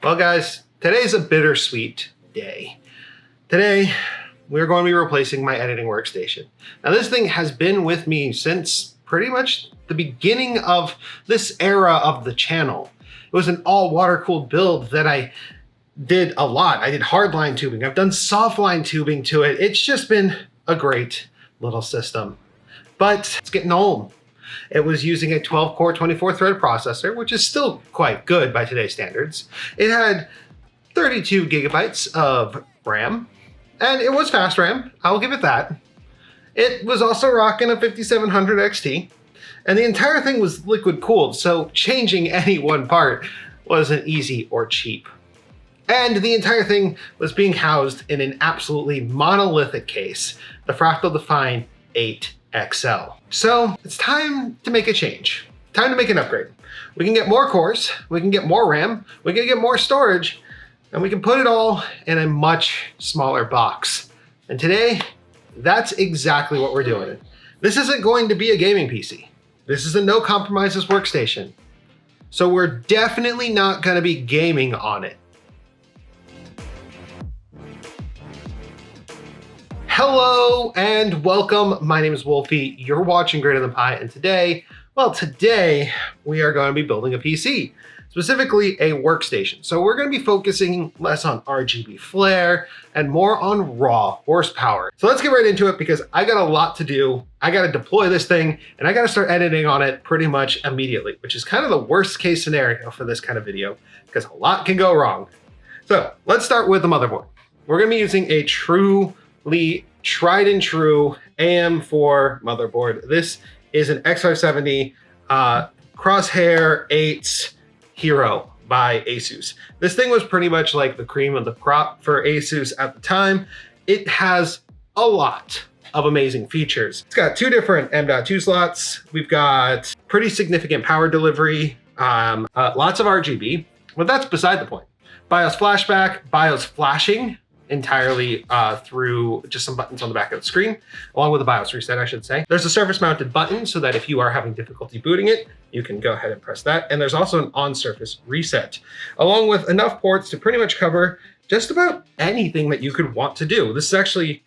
Well guys, today's a bittersweet day. Today, we're going to be replacing my editing workstation. Now this thing has been with me since pretty much the beginning of this era of the channel. It was an all water-cooled build that I did a lot. I did hardline tubing. I've done softline tubing to it. It's just been a great little system, but it's getting old. It was using a 12-core, 24-thread processor, which is still quite good by today's standards. It had 32 gigabytes of RAM, and it was fast RAM, I'll give it that. It was also rocking a 5700 XT, and the entire thing was liquid cooled, so changing any one part wasn't easy or cheap. And the entire thing was being housed in an absolutely monolithic case, the Fractal Define 8XL. So it's time to make a change. Time to make an upgrade. We can get more cores, we can get more RAM, we can get more storage, and we can put it all in a much smaller box. And today, that's exactly what we're doing. This isn't going to be a gaming PC. This is a no compromises workstation. So we're definitely not gonna be gaming on it. Hello and welcome. My name is Wolfie. You're watching GreaterThanPie, and today we are going to be building a PC, specifically a workstation. So we're going to be focusing less on RGB flare and more on raw horsepower. So let's get right into it because I got a lot to do. I got to deploy this thing and I got to start editing on it pretty much immediately, which is kind of the worst case scenario for this kind of video because a lot can go wrong. So let's start with the motherboard. We're going to be using a tried and true AM4 motherboard. This is an X570 Crosshair 8 Hero by ASUS. This thing was pretty much like the cream of the crop for ASUS at the time. It has a lot of amazing features. It's got two different M.2 slots. We've got pretty significant power delivery, lots of RGB, but that's beside the point. BIOS flashback, BIOS flashing entirely through just some buttons on the back of the screen, along with a BIOS reset, I should say. There's a surface mounted button so that if you are having difficulty booting it, you can go ahead and press that. And there's also an on-surface reset, along with enough ports to pretty much cover just about anything that you could want to do. This is actually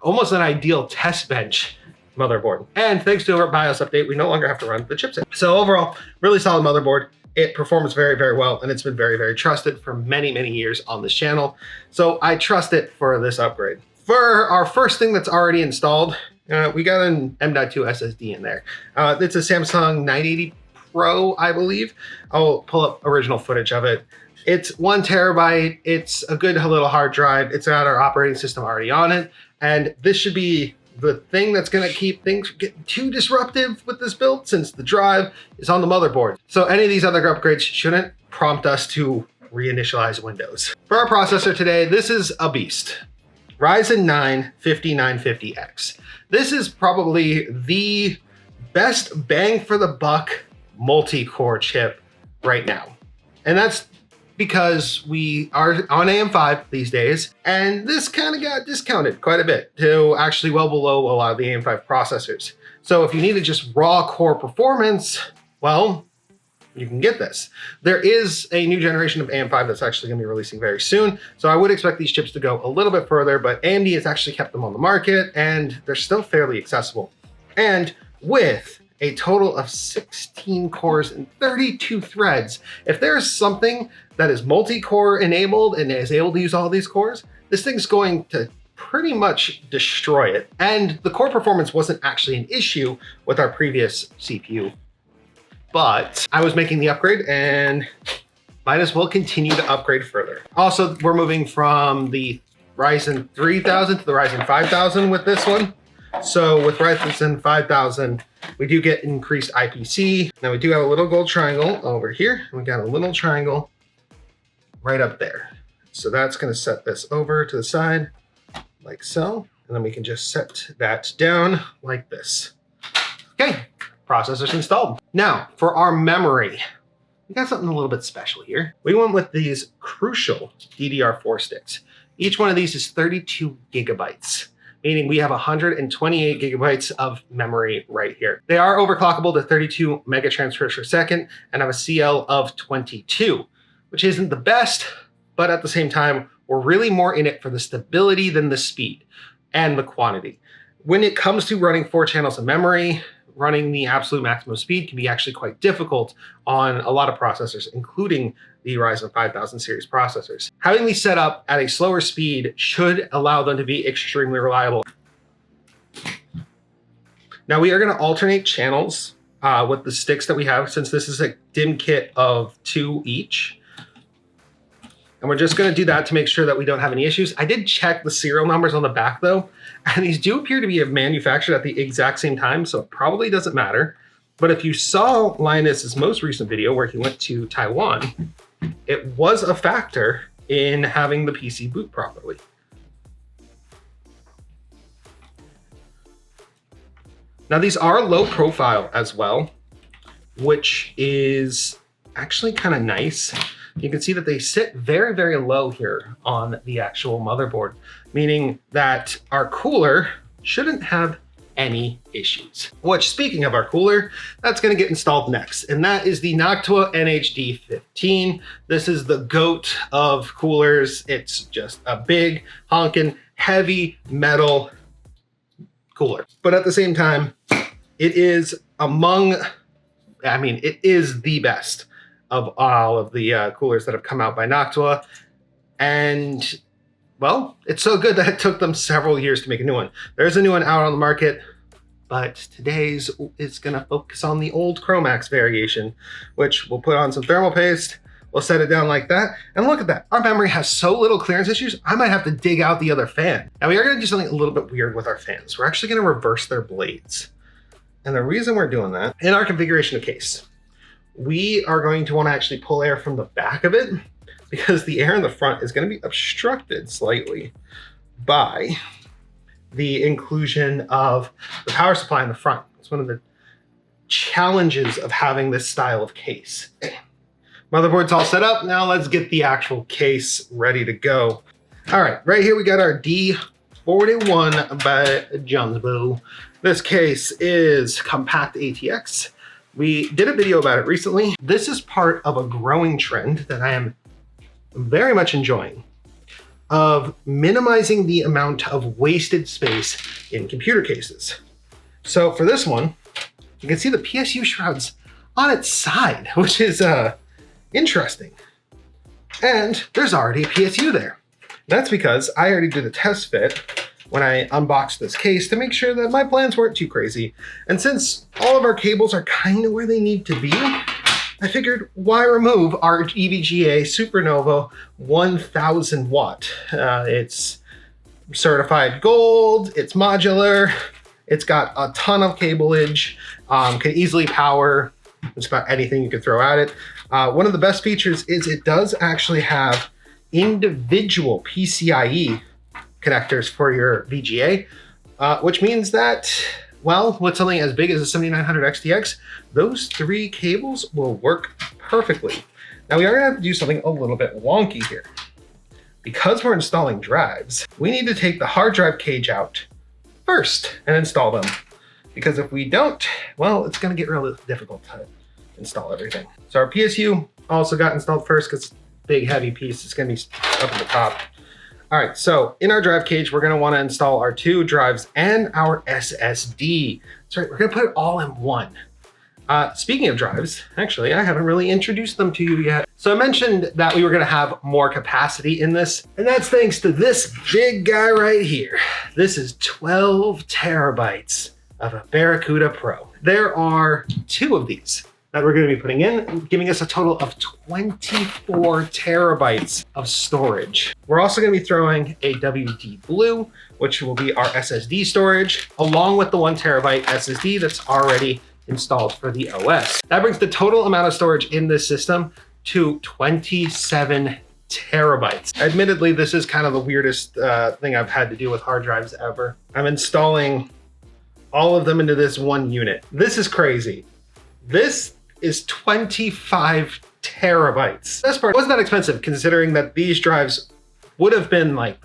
almost an ideal test bench motherboard. And thanks to our BIOS update, we no longer have to run the chipset. So overall, really solid motherboard. It performs very, very well, and it's been very, very trusted for many, many years on this channel. So I trust it for this upgrade. For our first thing that's already installed, we got an M.2 SSD in there. It's a Samsung 980 Pro, I believe. I'll pull up original footage of it. It's 1 terabyte. It's a good little hard drive. It's got our operating system already on it. And this should be the thing that's going to keep things from getting too disruptive with this build, since the drive is on the motherboard. So any of these other upgrades shouldn't prompt us to reinitialize Windows. For our processor today, this is a beast. Ryzen 9 5950X. This is probably the best bang for the buck multi-core chip right now. And that's because we are on AM5 these days, and this kind of got discounted quite a bit to actually well below a lot of the AM5 processors. So if you needed just raw core performance, well, you can get this. There is a new generation of AM5 that's actually going to be releasing very soon, so I would expect these chips to go a little bit further, but AMD has actually kept them on the market, and they're still fairly accessible. And with a total of 16 cores and 32 threads. If there's something that is multi-core enabled and is able to use all these cores, this thing's going to pretty much destroy it. And the core performance wasn't actually an issue with our previous CPU, but I was making the upgrade and might as well continue to upgrade further. Also, we're moving from the Ryzen 3000 to the Ryzen 5000 with this one. So with Ryzen 5000, we do get increased IPC. Now we do have a little gold triangle over here. And we got a little triangle right up there. So that's gonna set this over to the side like so. And then we can just set that down like this. Okay, processor's installed. Now for our memory, we got something a little bit special here. We went with these crucial DDR4 sticks. Each one of these is 32 gigabytes. Meaning we have 128 gigabytes of memory right here. They are overclockable to 32 mega transfers per second and have a CL of 22, which isn't the best, but at the same time, we're really more in it for the stability than the speed and the quantity. When it comes to running 4 channels of memory, running the absolute maximum speed can be actually quite difficult on a lot of processors, including the Ryzen 5000 series processors. Having these set up at a slower speed should allow them to be extremely reliable. Now we are going to alternate channels with the sticks that we have, since this is a DIMM kit of 2 each. And we're just going to do that to make sure that we don't have any issues. I did check the serial numbers on the back though, and these do appear to be manufactured at the exact same time, so it probably doesn't matter. But if you saw Linus's most recent video where he went to Taiwan, it was a factor in having the PC boot properly. Now these are low profile as well, which is actually kind of nice. You can see that they sit very, very low here on the actual motherboard, meaning that our cooler shouldn't have any issues. Which, speaking of our cooler, that's going to get installed next, and that is the Noctua NHD15. This is the GOAT of coolers. It's just a big, honking, heavy metal cooler. But at the same time, it is it is the best of all of the coolers that have come out by Noctua. And, well, it's so good that it took them several years to make a new one. There's a new one out on the market, but today's is going to focus on the old Chromax variation, which we'll put on some thermal paste. We'll set it down like that. And look at that. Our memory has so little clearance issues, I might have to dig out the other fan. Now, we are going to do something a little bit weird with our fans. We're actually going to reverse their blades. And the reason we're doing that, in our configuration of case, we are going to want to actually pull air from the back of it, because the air in the front is going to be obstructed slightly by the inclusion of the power supply in the front. It's one of the challenges of having this style of case. Motherboard's all set up. Now let's get the actual case ready to go. All right, right here we got our D41 by Jonsbo. This case is compact ATX. We did a video about it recently. This is part of a growing trend that I am very much enjoying, of minimizing the amount of wasted space in computer cases. So for this one, you can see the PSU shroud's on its side, which is interesting. And there's already a PSU there. That's because I already did a test fit when I unboxed this case to make sure that my plans weren't too crazy. And since all of our cables are kind of where they need to be, I figured, why remove our EVGA Supernova 1000 watt? It's certified gold, it's modular, it's got a ton of cableage, can easily power just about anything you could throw at it. One of the best features is it does actually have individual PCIe connectors for your VGA, which means that, well, with something as big as a 7900 XTX, those 3 cables will work perfectly. Now we are gonna have to do something a little bit wonky here. Because we're installing drives, we need to take the hard drive cage out first and install them. Because if we don't, well, it's gonna get really difficult to install everything. So our PSU also got installed first because it's a big heavy piece. It's gonna be up at the top. All right, so in our drive cage, we're gonna wanna install our 2 drives and our SSD. That's right, we're gonna put it all in one. Speaking of drives, actually, I haven't really introduced them to you yet. So I mentioned that we were gonna have more capacity in this, and that's thanks to this big guy right here. This is 12 terabytes of a Barracuda Pro. There are 2 of these that we're gonna be putting in, giving us a total of 24 terabytes of storage. We're also gonna be throwing a WD Blue, which will be our SSD storage, along with the 1 terabyte SSD that's already installed for the OS. That brings the total amount of storage in this system to 27 terabytes. Admittedly, this is kind of the weirdest thing I've had to do with hard drives ever. I'm installing all of them into this one unit. This is crazy. This is 25 terabytes. This part wasn't that expensive considering that these drives would have been like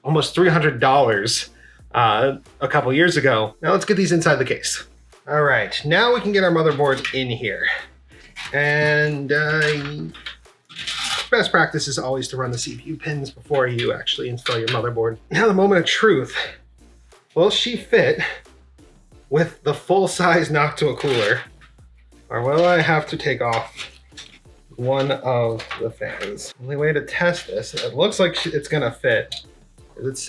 almost $300 a couple years ago. Now let's get these inside the case. All right, now we can get our motherboard in here. And best practice is always to run the CPU pins before you actually install your motherboard. Now the moment of truth. Will she fit with the full-size Noctua cooler? Or will I have to take off one of the fans? Only way to test this, it looks like it's gonna fit. It's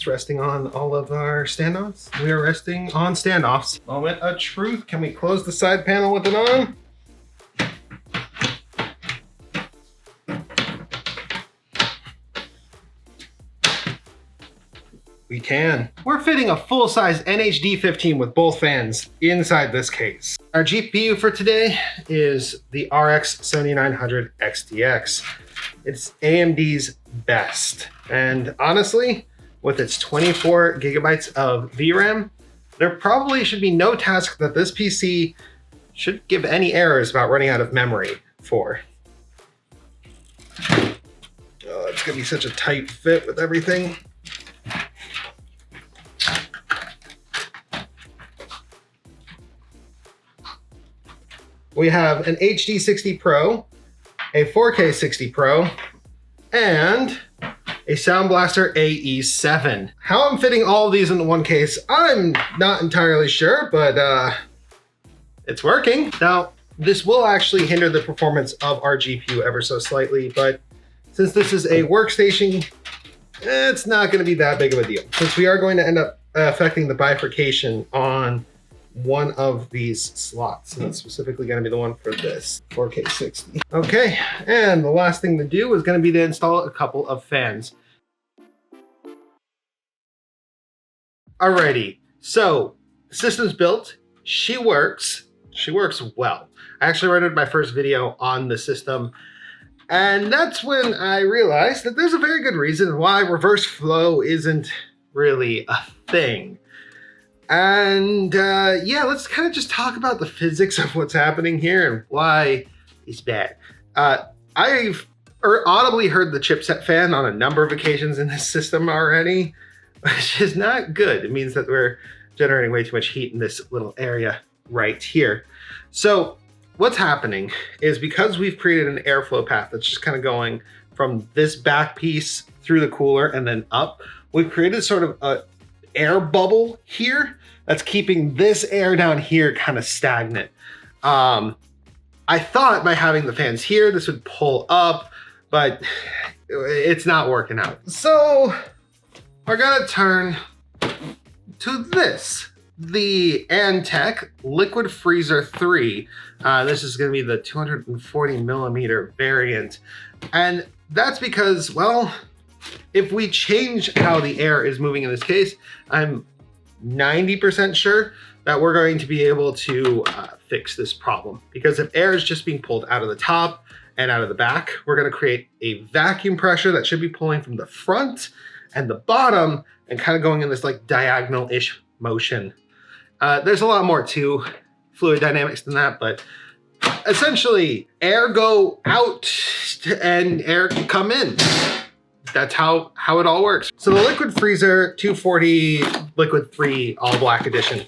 resting on all of our standoffs. We are resting on standoffs. Moment of truth. Can we close the side panel with it on? We can. We're fitting a full-size NHD15 with both fans inside this case. Our GPU for today is the RX 7900 XTX. It's AMD's best. And honestly, with its 24 gigabytes of VRAM, there probably should be no task that this PC should give any errors about running out of memory for. Oh, it's gonna be such a tight fit with everything. We have an HD60 Pro, a 4K 60 Pro, and a Sound Blaster AE7. How I'm fitting all of these into one case, I'm not entirely sure, but it's working. Now, this will actually hinder the performance of our GPU ever so slightly, but since this is a workstation, it's not gonna be that big of a deal. Since we are going to end up affecting the bifurcation on one of these slots, and it's specifically going to be the one for this 4K 60. Okay, and the last thing to do is going to be to install a couple of fans. Alrighty, so the system's built. She works well. I actually rendered my first video on the system, and that's when I realized that there's a very good reason why reverse flow isn't really a thing. And yeah, let's kind of just talk about the physics of what's happening here and why it's bad. I've audibly heard the chipset fan on a number of occasions in this system already, which is not good. It means that we're generating way too much heat in this little area right here. So what's happening is because we've created an airflow path that's just kind of going from this back piece through the cooler and then up, we've created sort of a air bubble here that's keeping this air down here kind of stagnant. I thought by having the fans here, this would pull up, but it's not working out. So we're gonna turn to this, the Antec Liquid Freezer 3. This is gonna be the 240 millimeter variant. And that's because, well, if we change how the air is moving in this case, I'm 90% sure that we're going to be able to fix this problem. Because if air is just being pulled out of the top and out of the back, we're going to create a vacuum pressure that should be pulling from the front and the bottom and kind of going in this like diagonal-ish motion. There's a lot more to fluid dynamics than that, but essentially air go out and air can come in. That's how it all works. So the Liquid Freezer 240 Liquid 3 All Black Edition.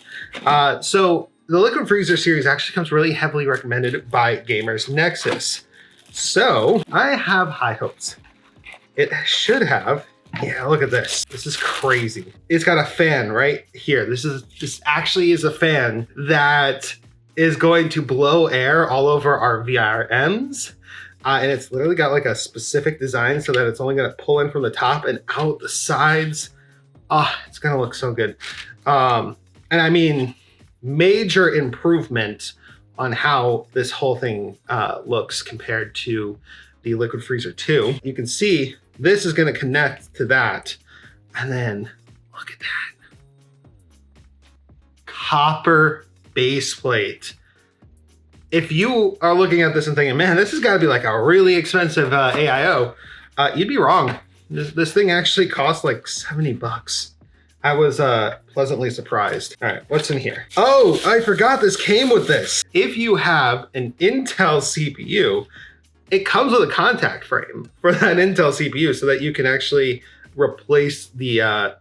So the Liquid Freezer series actually comes really heavily recommended by Gamers Nexus. So I have high hopes. It should have, yeah, look at this. This is crazy. It's got a fan right here. This actually is a fan that is going to blow air all over our VRMs. And it's literally got like a specific design so that it's only gonna pull in from the top and out the sides. It's gonna look so good. And I mean, major improvement on how this whole thing looks compared to the Liquid Freezer 2. You can see this is gonna connect to that. And then look at that. Copper base plate. If you are looking at this and thinking, man, this has got to be like a really expensive AIO, you'd be wrong. This thing actually costs like 70 bucks. I was pleasantly surprised. All right, what's in here? Oh, I forgot this came with this. If you have an Intel CPU, it comes with a contact frame for that Intel CPU so that you can actually replace the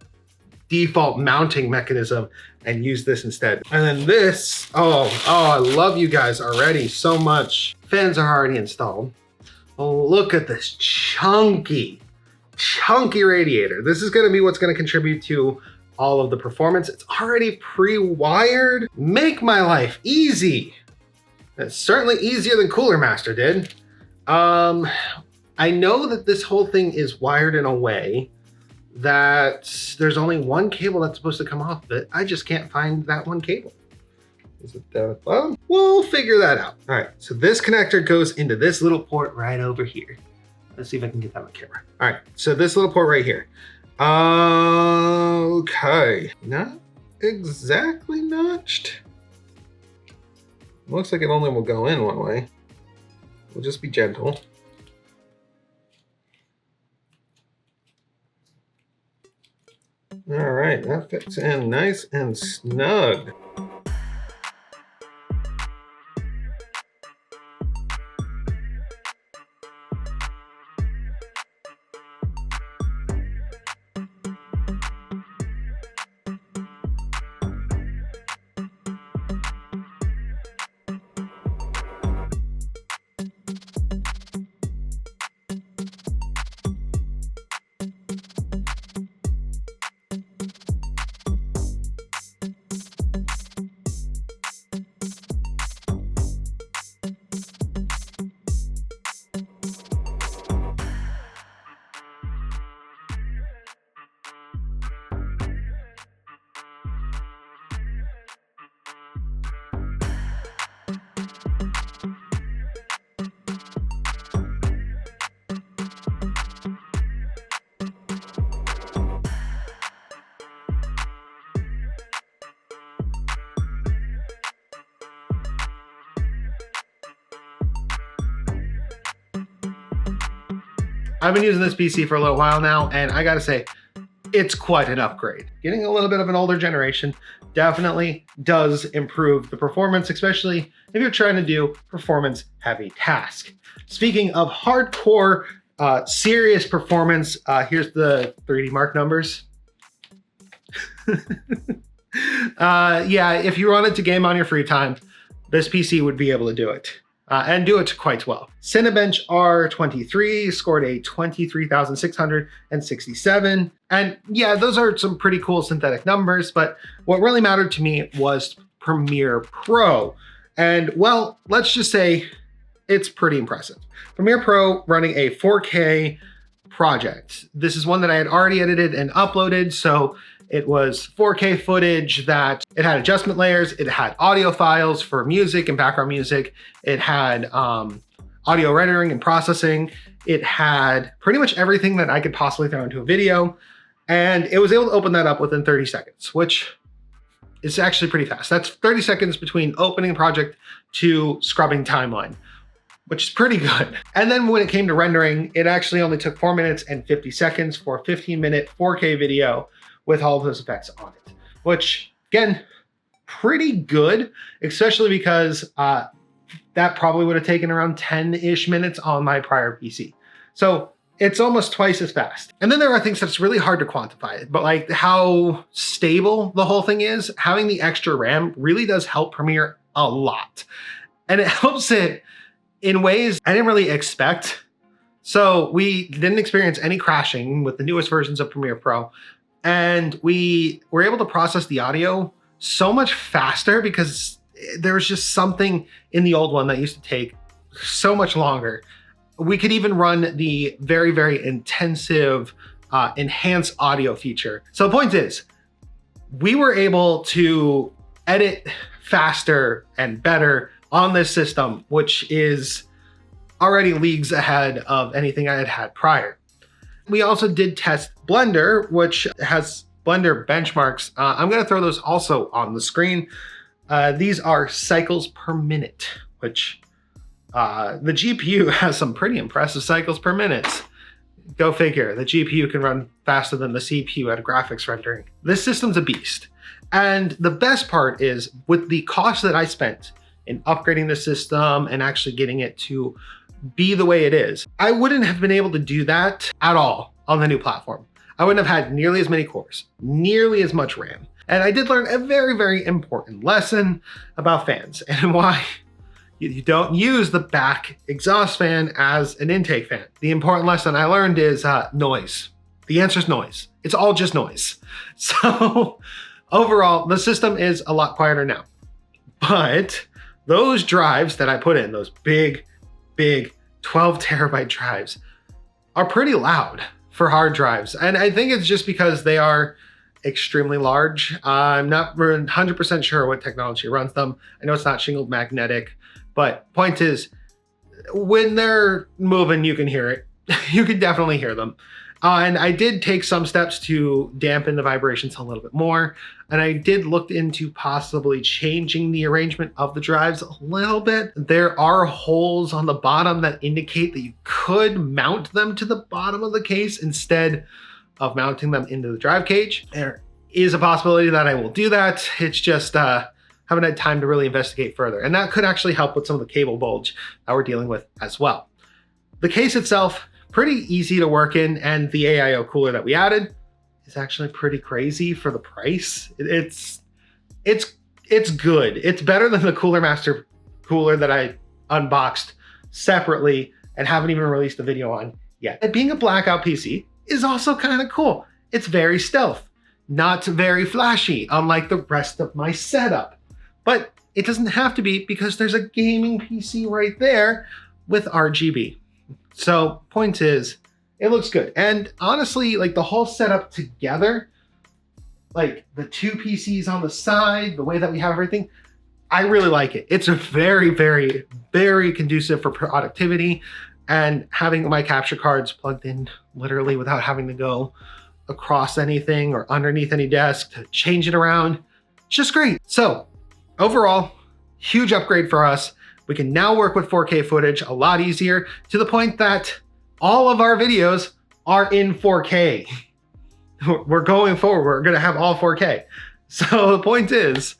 default mounting mechanism and use this instead. And then this, oh, I love you guys already so much. Fans are already installed. Oh, look at this chunky radiator. This is going to be what's going to contribute to all of the performance. It's already pre-wired. Make my life easy. It's certainly easier than Cooler Master did. I know that this whole thing is wired in a way that there's only one cable that's supposed to come off of it. I just can't find that one cable. Is it down at the bottom? We'll figure that out. All right, so this connector goes into this little port right over here. Let's see if I can get that on camera. All right, so this little port right here. Okay, not exactly notched. Looks like it only will go in one way. We'll just be gentle. All right, that fits in nice and snug. I've been using this PC for a little while now, and I gotta say, it's quite an upgrade. Getting a little bit of an older generation definitely does improve the performance, especially if you're trying to do performance-heavy tasks. Speaking of hardcore, serious performance, here's the 3D Mark numbers. Yeah, if you wanted to game on your free time, this PC would be able to do it. And do it quite well. Cinebench R23 scored a 23,667. And yeah, those are some pretty cool synthetic numbers, but what really mattered to me was Premiere Pro. And well, let's just say it's pretty impressive. Premiere Pro running a 4K project. This is one that I had already edited and uploaded, so it was 4K footage that it had adjustment layers, it had audio files for music and background music, it had audio rendering and processing, it had pretty much everything that I could possibly throw into a video, and it was able to open that up within 30 seconds, which is actually pretty fast. That's 30 seconds between opening a project to scrubbing timeline, which is pretty good. And then when it came to rendering, it actually only took 4 minutes and 50 seconds for a 15-minute 4K video with all of those effects on it, which again, pretty good, especially because that probably would have taken around 10-ish minutes on my prior PC. So it's almost twice as fast. And then there are things that's really hard to quantify, but like how stable the whole thing is, having the extra RAM really does help Premiere a lot. And it helps it in ways I didn't really expect. So we didn't experience any crashing with the newest versions of Premiere Pro. And we were able to process the audio so much faster because there was just something in the old one that used to take so much longer. We could even run the very, very intensive enhanced audio feature. So the point is, we were able to edit faster and better on this system, which is already leagues ahead of anything I had had prior. We also did test Blender, which has Blender benchmarks. I'm going to throw those also on the screen. These are cycles per minute, which the GPU has some pretty impressive cycles per minute. Go figure, the GPU can run faster than the CPU at graphics rendering. This system's a beast. And the best part is, with the cost that I spent in upgrading the system and actually getting it to be the way it is, I wouldn't have been able to do that at all on the new platform. I wouldn't have had nearly as many cores, nearly as much RAM. And I did learn a very, very important lesson about fans and why You don't use the back exhaust fan as an intake fan. The important lesson I learned is noise. The answer is noise. It's all just noise. So overall, the system is a lot quieter now. But those drives that I put in, those big 12 terabyte drives, are pretty loud for hard drives. And I think it's just because they are extremely large. I'm not 100% sure what technology runs them. I know it's not shingled magnetic, but point is, when they're moving, you can hear it. You can definitely hear them. And I did take some steps to dampen the vibrations a little bit more. And I did look into possibly changing the arrangement of the drives a little bit. There are holes on the bottom that indicate that you could mount them to the bottom of the case instead of mounting them into the drive cage. There is a possibility that I will do that. It's just haven't had time to really investigate further. And that could actually help with some of the cable bulge that we're dealing with as well. The case itself, pretty easy to work in, and the AIO cooler that we added is actually pretty crazy for the price. It's good. It's better than the Cooler Master cooler that I unboxed separately and haven't even released a video on yet. And being a blackout PC is also kind of cool. It's very stealth, not very flashy, unlike the rest of my setup. But it doesn't have to be, because there's a gaming PC right there with RGB. So point is, it looks good. And honestly, like the whole setup together, like the two PCs on the side, the way that we have everything, I really like it. It's a very conducive for productivity, and having my capture cards plugged in literally without having to go across anything or underneath any desk to change it around, it's just great. So overall, huge upgrade for us. We can now work with 4K footage a lot easier, to the point that all of our videos are in 4K. We're going forward, we're gonna have all 4K. So the point is,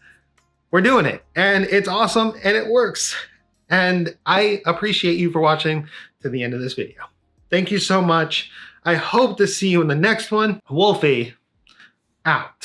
we're doing it, and it's awesome, and it works. And I appreciate you for watching to the end of this video. Thank you so much. I hope to see you in the next one. Wolfie, out.